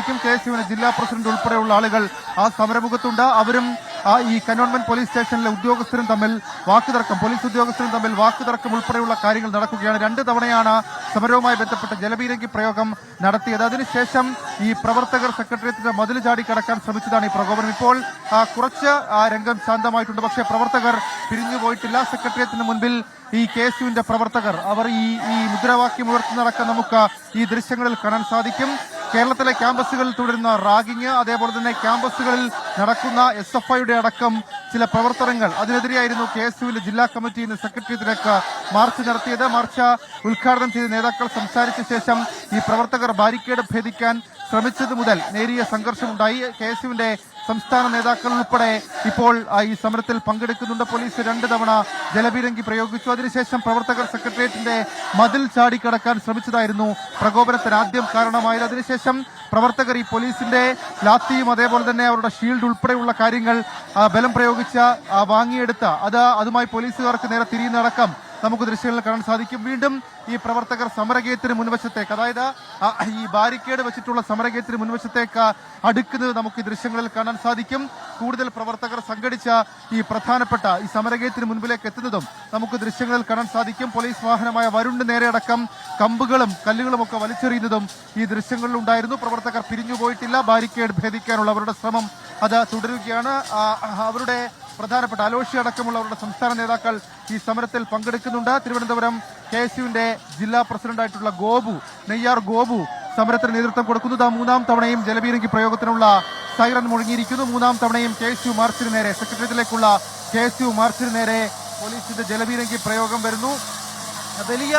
സാധിക്കും. KSUവിന് ജില്ലാ പ്രസിഡന്റ് ഉൾപ്പെടെയുള്ള ആളുകൾ ആ സമരമുഖത്തുണ്ട്. അവരും ഈ കന്റോൺമെന്റ് പോലീസ് സ്റ്റേഷനിലെ ഉദ്യോഗസ്ഥരും തമ്മിൽ വാക്കുതർക്കം, പോലീസ് ഉദ്യോഗസ്ഥരും തമ്മിൽ വാക്കുതർക്കം ഉൾപ്പെടെയുള്ള കാര്യങ്ങൾ നടക്കുകയാണ്. 2 തവണയാണ് സമരവുമായി ബന്ധപ്പെട്ട ജലപീരങ്കി പ്രയോഗം നടത്തിയത്. അതിനുശേഷം ഈ പ്രവർത്തകർ സെക്രട്ടേറിയറ്റിന്റെ മതിൽ ചാടി കടക്കാൻ ശ്രമിച്ചതാണ് ഈ പ്രകോപനം. ഇപ്പോൾ കുറച്ച് രംഗം ശാന്തമായിട്ടുണ്ട്. പക്ഷേ പ്രവർത്തകർ പിരിഞ്ഞുപോയിട്ടില്ല. സെക്രട്ടേറിയറ്റിന് മുൻപിൽ ഈ KSUവിന്റെ പ്രവർത്തകർ അവർ ഈ മുദ്രാവാക്യം ഉയർത്തുന്നതടക്കം നമുക്ക് ഈ ദൃശ്യങ്ങളിൽ കാണാൻ സാധിക്കും. കേരളത്തിലെ ക്യാമ്പസുകളിൽ തുടരുന്ന റാഗിങ്, അതേപോലെ തന്നെ ക്യാമ്പസുകളിൽ നടക്കുന്ന SFIയുടെ അടക്കം ചില പ്രവർത്തനങ്ങൾ, അതിനെതിരെയായിരുന്നു KSUവിന്റെ ജില്ലാ കമ്മിറ്റി ഇന്ന് സെക്രട്ടേറിയറ്റിലേക്ക് മാർച്ച് നടത്തിയത്. മാർച്ച് ഉദ്ഘാടനം ചെയ്ത നേതാക്കൾ സംസാരിച്ച ശേഷം ഈ പ്രവർത്തകർ ബാരിക്കേഡ് ഭേദിക്കാൻ ശ്രമിച്ചത് മുതൽ നേരിയ സംഘർഷമുണ്ടായി. KSUവിന്റെ സംസ്ഥാന നേതാക്കൾ ഉൾപ്പെടെ ഇപ്പോൾ ഈ സമരത്തിൽ പങ്കെടുക്കുന്നുണ്ട്. പോലീസ് 2 തവണ ജലപീരങ്കി പ്രയോഗിച്ചു. അതിനുശേഷം പ്രവർത്തകർ സെക്രട്ടേറിയറ്റിന്റെ മതിൽ ചാടിക്കടക്കാൻ ശ്രമിച്ചതായിരുന്നു പ്രകോപനത്തിന് ആദ്യം കാരണമായത്. അതിനുശേഷം പ്രവർത്തകർ ഈ പോലീസിന്റെ ലാത്തിയും അതേപോലെ തന്നെ അവരുടെ ഷീൽഡ് ഉൾപ്പെടെയുള്ള കാര്യങ്ങൾ ബലം പ്രയോഗിച്ച വാങ്ങിയെടുത്ത അതുമായി പോലീസുകാർക്ക് നേരെ തിരിയുന്നതടക്കം നമുക്ക് ദൃശ്യങ്ങളിൽ കാണാൻ സാധിക്കും. വീണ്ടും ഈ പ്രവർത്തകർ സമരഗേറ്റിന് മുൻവശത്തേക്ക്, അതായത് ഈ ബാരിക്കേഡ് വെച്ചിട്ടുള്ള സമരഗേറ്റിന് മുൻവശത്തേക്ക് അടുക്കുന്നത് നമുക്ക് ഈ ദൃശ്യങ്ങളിൽ കാണാൻ സാധിക്കും. കൂടുതൽ പ്രവർത്തകർ സംഘടിച്ച ഈ പ്രധാനപ്പെട്ട ഈ സമരഗേറ്റിന് മുൻപിലേക്ക് എത്തുന്നതും നമുക്ക് ദൃശ്യങ്ങളിൽ കാണാൻ സാധിക്കും. പോലീസ് വാഹനമായ വരുണിന് നേരെ അടക്കം കമ്പുകളും കല്ലുകളും ഒക്കെ വലിച്ചെറിയുന്നതും ഈ ദൃശ്യങ്ങളിൽ ഉണ്ടായിരുന്നു. പ്രവർത്തകർ പിരിഞ്ഞുപോയിട്ടില്ല. ബാരിക്കേഡ് ഭേദിക്കാനുള്ള അവരുടെ ശ്രമം അത് തുടരുകയാണ്. അവരുടെ പ്രധാനപ്പെട്ട അലോഷി അടക്കമുള്ളവരുടെ സംസ്ഥാന നേതാക്കൾ ഈ സമരത്തിൽ പങ്കെടുക്കുന്നുണ്ട്. തിരുവനന്തപുരം KSUവിന്റെ ജില്ലാ പ്രസിഡന്റായിട്ടുള്ള നെയ്യാർ ഗോപു സമരത്തിന് നേതൃത്വം കൊടുക്കുന്നത്. 3ാം തവണയും ജലപീരങ്കി പ്രയോഗത്തിനുള്ള സൈറൻ മുഴങ്ങിയിരിക്കുന്നു. 3ാം തവണയും KSU മാർച്ചിന് നേരെ, സെക്രട്ടേറിയറ്റിലേക്കുള്ള KSU മാർച്ചിന് നേരെ പോലീസിന്റെ ജലപീരങ്കി പ്രയോഗം വരുന്നു. വലിയ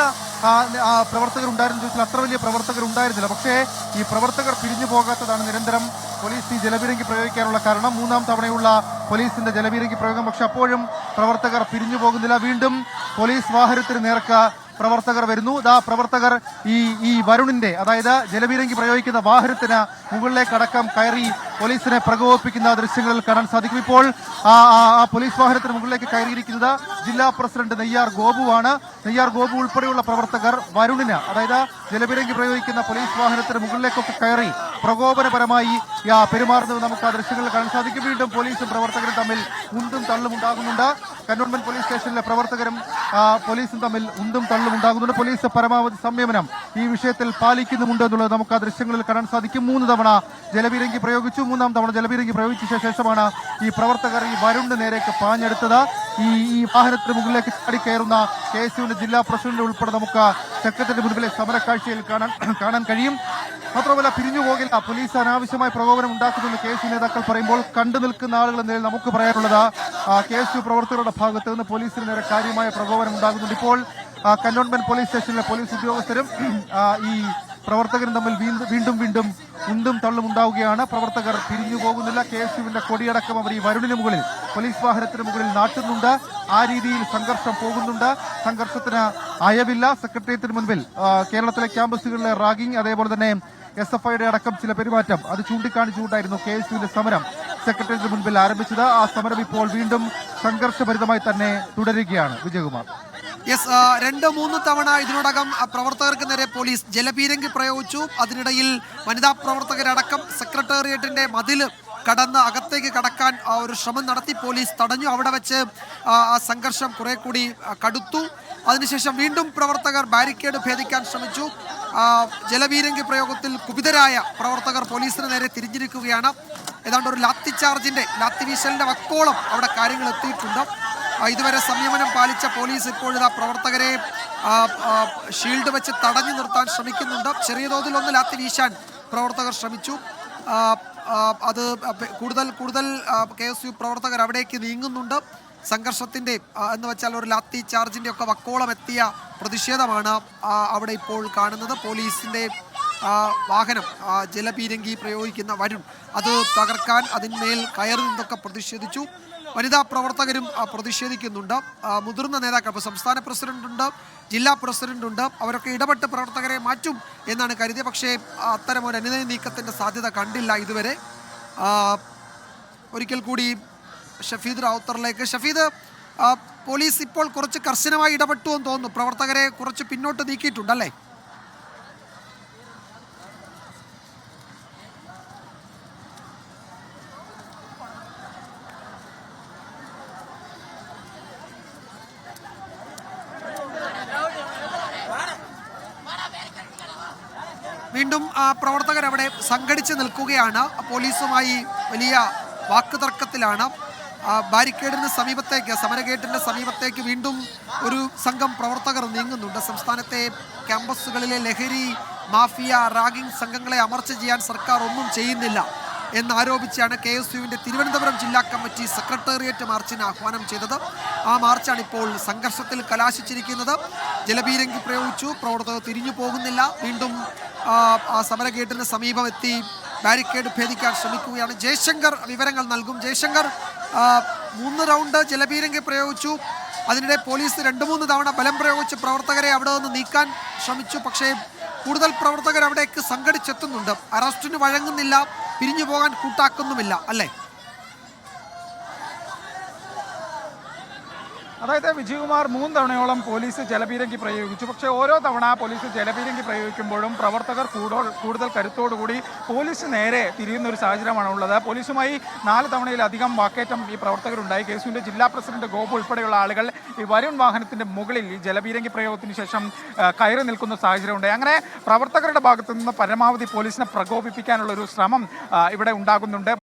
പ്രവർത്തകർ ഉണ്ടായിരുന്നു ചോദിച്ചാൽ അത്ര വലിയ പ്രവർത്തകർ ഉണ്ടായിരുന്നില്ല. പക്ഷേ ഈ പ്രവർത്തകർ പിരിഞ്ഞു പോകാത്തതാണ് നിരന്തരം പോലീസ് ഈ ജലപീരങ്കി പ്രയോഗിക്കാനുള്ള കാരണം. 3ാം തവണയുള്ള പോലീസിന്റെ ജലപീരങ്കി പ്രയോഗം. പക്ഷെ അപ്പോഴും പ്രവർത്തകർ പിരിഞ്ഞു പോകുന്നില്ല. വീണ്ടും പോലീസ് വാഹനത്തിന് നേർക്ക് പ്രവർത്തകർ വരുന്നു. പ്രവർത്തകർ ഈ വരുണിന്റെ, അതായത് ജലപീരങ്കി പ്രയോഗിക്കുന്ന വാഹനത്തിന് മുകളിലേക്ക് അടക്കം കയറി പോലീസിനെ പ്രകോപിപ്പിക്കുന്ന ദൃശ്യങ്ങളിൽ കാണാൻ സാധിക്കും. ഇപ്പോൾ ആ പോലീസ് വാഹനത്തിന് മുകളിലേക്ക് കയറിയിരിക്കുന്നത് ജില്ലാ പ്രസിഡന്റ് നെയ്യാർ ഗോപുവാണ്. നെയ്യാർ ഗോപു ഉൾപ്പെടെയുള്ള പ്രവർത്തകർ വരുണിന്, അതായത് ജലപീരങ്കി പ്രയോഗിക്കുന്ന പോലീസ് വാഹനത്തിന് മുകളിലേക്കൊക്കെ കയറി പ്രകോപനപരമായി പെരുമാറുന്നത് നമുക്ക് ആ ദൃശ്യങ്ങളിൽ കാണാൻ സാധിക്കും. വീണ്ടും പോലീസും പ്രവർത്തകരും തമ്മിൽ ഉന്തും തള്ളും ഉണ്ടാകുന്നുണ്ട്. കന്റോൺമെന്റ് പോലീസ് സ്റ്റേഷനിലെ പ്രവർത്തകരും പോലീസും തമ്മിൽ ഉന്തും തള്ളും ഉണ്ടാകുന്നുണ്ട്. പോലീസ് പരമാവധി സംയമനം ഈ വിഷയത്തിൽ പാലിക്കുന്നുമുണ്ട് എന്നുള്ളത് നമുക്ക് ആ ദൃശ്യങ്ങളിൽ കാണാൻ സാധിക്കും. 3 തവണ ജലപീരങ്കി പ്രയോഗിച്ചു. 3ാം തവണ ജലപീരങ്കി പ്രയോഗിച്ച ശേഷമാണ് ഈ പ്രവർത്തകർ ഈ വരുണിന് നേരേക്ക് പാഞ്ഞെടുത്തത്. ഈ വാഹനത്തിന് മുകളിലേക്ക് ചാടിക്കയറുന്ന KSUവിന്റെ ജില്ലാ പ്രസിഡന്റ് ഉൾപ്പെടെ നമുക്ക് സെക്രട്ടറിയുടെ മുൻപിലെ സമരക്കാഴ്ചയിൽ കാണാൻ കഴിയും. മാത്രമല്ല പിരിഞ്ഞു പോകില്ല, പോലീസ് അനാവശ്യമായ പ്രകോപനം ഉണ്ടാക്കുമെന്ന് KSU നേതാക്കൾ പറയുമ്പോൾ കണ്ടു നിൽക്കുന്ന ആളുകൾ എന്നതിൽ നമുക്ക് പറയാനുള്ളത് KSU പ്രവർത്തകരുടെ ഭാഗത്ത് നിന്ന് പോലീസിന് നേരെ കാര്യമായ പ്രകോപനം ഉണ്ടാകുന്നുണ്ട്. ഇപ്പോൾ കന്റോൺമെന്റ് പോലീസ് സ്റ്റേഷനിലെ പോലീസ് ഉദ്യോഗസ്ഥരും ഈ പ്രവർത്തകരും തമ്മിൽ വീണ്ടും ഉന്തും തള്ളും ഉണ്ടാവുകയാണ്. പ്രവർത്തകർ പിരിഞ്ഞു പോകുന്നില്ല. KSUവിന്റെ കൊടിയടക്കം അവർ ഈ വരുണിന് മുകളിൽ, പോലീസ് വാഹനത്തിന് മുകളിൽ നാട്ടുന്നുണ്ട്. ആ രീതിയിൽ സംഘർഷം പോകുന്നുണ്ട്. സംഘർഷത്തിന് അയവില്ല. സെക്രട്ടേറിയറ്റിന് മുൻപിൽ കേരളത്തിലെ ക്യാമ്പസുകളിലെ റാഗിംഗ്, അതേപോലെ തന്നെ SFIയുടെ അടക്കം ചില പെരുമാറ്റം അത് ചൂണ്ടിക്കാണിച്ചുകൊണ്ടായിരുന്നു KSUവിന്റെ സമരം സെക്രട്ടേറിയറ്റിന് മുൻപിൽ ആരംഭിച്ചത്. ആ സമരം ഇപ്പോൾ വീണ്ടും സംഘർഷഭരിതമായി തന്നെ തുടരുകയാണ്. വിജയകുമാർ. 2-3 തവണ ഇതിനോടകം പ്രവർത്തകർക്ക് നേരെ പോലീസ് ജലപീരങ്കി പ്രയോഗിച്ചു. അതിനിടയിൽ വനിതാ പ്രവർത്തകരടക്കം സെക്രട്ടേറിയറ്റിന്റെ മതിൽ കടന്ന് അകത്തേക്ക് കടക്കാൻ ഒരു ശ്രമം നടത്തി. പോലീസ് തടഞ്ഞു. അവിടെ വെച്ച് ആ സംഘർഷം കുറെ കൂടി കടുത്തു. അതിനുശേഷം വീണ്ടും പ്രവർത്തകർ ബാരിക്കേഡ് ഭേദിക്കാൻ ശ്രമിച്ചു. ജലപീരങ്കി പ്രയോഗത്തിൽ കുപിതരായ പ്രവർത്തകർ പോലീസിന് നേരെ തിരിഞ്ഞിരിക്കുകയാണ്. ഏതാണ്ട് ഒരു ലാത്തി വീശലിന്റെ വക്കോളം അവിടെ കാര്യങ്ങൾ എത്തിയിട്ടുണ്ട്. ഇതുവരെ സംയമനം പാലിച്ച പോലീസ് ഇപ്പോഴിതാ പ്രവർത്തകരെ ഷീൽഡ് വെച്ച് തടഞ്ഞു നിർത്താൻ ശ്രമിക്കുന്നുണ്ട്. ചെറിയ തോതിൽ ഒന്ന് ലാത്തി വീശാൻ പ്രവർത്തകർ ശ്രമിച്ചു. അത് കൂടുതൽ KSU പ്രവർത്തകർ അവിടേക്ക് നീങ്ങുന്നുണ്ട്. സംഘർഷത്തിന്റെ എന്ന് വെച്ചാൽ ഒരു ലാത്തി ചാർജിന്റെ ഒക്കെ വക്കോളം എത്തിയ പ്രതിഷേധമാണ് അവിടെ ഇപ്പോൾ കാണുന്നത്. പോലീസിന്റെ വാഹനം ജലപീരങ്കി പ്രയോഗിക്കുന്ന വരുൺ അത് തകർക്കാൻ അതിന്മേൽ കയറി നിന്നൊക്കെ പ്രതിഷേധിച്ചു. വനിതാ പ്രവർത്തകരും പ്രതിഷേധിക്കുന്നുണ്ട്. മുതിർന്ന നേതാക്കൾ, ഇപ്പോൾ സംസ്ഥാന പ്രസിഡന്റുണ്ട്, ജില്ലാ പ്രസിഡന്റുണ്ട്, അവരൊക്കെ ഇടപെട്ട് പ്രവർത്തകരെ മാറ്റും എന്നാണ് കരുതിയത്. പക്ഷേ അത്തരം ഒരു അനുനയ നീക്കത്തിൻ്റെ സാധ്യത കണ്ടില്ല ഇതുവരെ. ഒരിക്കൽ കൂടി ഷഫീദ് റാവുത്തറിലേക്ക്. ഷഫീദ്, പോലീസ് ഇപ്പോൾ കുറച്ച് കർശനമായി ഇടപെട്ടു എന്ന് തോന്നുന്നു. പ്രവർത്തകരെ കുറച്ച് പിന്നോട്ട് നീക്കിയിട്ടുണ്ടല്ലേ? വീണ്ടും പ്രവർത്തകർ അവിടെ സംഘടിച്ച് നിൽക്കുകയാണ്. പോലീസുമായി വലിയ വാക്കുതർക്കത്തിലാണ്. ബാരിക്കേഡിന് സമീപത്തേക്ക്, സമരഗേറ്റിന്റെ സമീപത്തേക്ക് വീണ്ടും ഒരു സംഘം പ്രവർത്തകർ നീങ്ങുന്നുണ്ട്. സംസ്ഥാനത്തെ ക്യാമ്പസുകളിലെ ലഹരി മാഫിയ റാഗിംഗ് സംഘങ്ങളെ അമർച്ച ചെയ്യാൻ സർക്കാർ ഒന്നും ചെയ്യുന്നില്ല എന്നാരോപിച്ചാണ് KSUവിന്റെ തിരുവനന്തപുരം ജില്ലാ കമ്മിറ്റി സെക്രട്ടേറിയറ്റ് മാർച്ചിന് ആഹ്വാനം ചെയ്തത്. ആ മാർച്ചാണ് ഇപ്പോൾ സംഘർഷത്തിൽ കലാശിച്ചിരിക്കുന്നത്. ജലപീരങ്കി പ്രയോഗിച്ചു, പ്രവർത്തകർ തിരിഞ്ഞു പോകുന്നില്ല. വീണ്ടും ആ സമരഗേറ്റിന് സമീപം എത്തി ബാരിക്കേഡ് ഭേദിക്കാൻ ശ്രമിക്കുകയാണ്. ജയശങ്കർ വിവരങ്ങൾ നൽകും. ജയശങ്കർ, 3 റൗണ്ട് ജലപീരങ്കി പ്രയോഗിച്ചു. അതിനിടെ പോലീസ് 2-3 തവണ ബലം പ്രയോഗിച്ച് പ്രവർത്തകരെ അവിടെ നിന്ന് നീക്കാൻ ശ്രമിച്ചു. പക്ഷേ കൂടുതൽ പ്രവർത്തകർ അവിടേക്ക് സംഘടിച്ചെത്തുന്നുണ്ട്. അറസ്റ്റിന് വഴങ്ങുന്നില്ല, പിരിഞ്ഞു പോകാൻ കൂട്ടാക്കുന്നുമില്ല, അല്ലേ? അതായത് വിജയകുമാർ 3 തവണയോളം പോലീസ് ജലപീരങ്കി പ്രയോഗിച്ചു. പക്ഷേ ഓരോ തവണ പോലീസ് ജലപീരങ്കി പ്രയോഗിക്കുമ്പോഴും പ്രവർത്തകർ കൂടുതൽ കരുത്തോടുകൂടി പോലീസ് നേരെ തിരിയുന്ന ഒരു സാഹചര്യമാണ് ഉള്ളത്. പോലീസുമായി 4 തവണയിലധികം വാക്കേറ്റം ഈ പ്രവർത്തകരുണ്ടായി. KSUവിൻ്റെ ജില്ലാ പ്രസിഡന്റ് ഗോപു ഉൾപ്പെടെയുള്ള ആളുകൾ ഈ വരുൺ വാഹനത്തിൻ്റെ മുകളിൽ ഈ ജലപീരങ്കി പ്രയോഗത്തിന് ശേഷം കയറി നിൽക്കുന്ന സാഹചര്യമുണ്ടായി. അങ്ങനെ പ്രവർത്തകരുടെ ഭാഗത്തു നിന്ന് പരമാവധി പോലീസിനെ പ്രകോപിപ്പിക്കാനുള്ള ഒരു ശ്രമം ഇവിടെ ഉണ്ടാകുന്നുണ്ട്.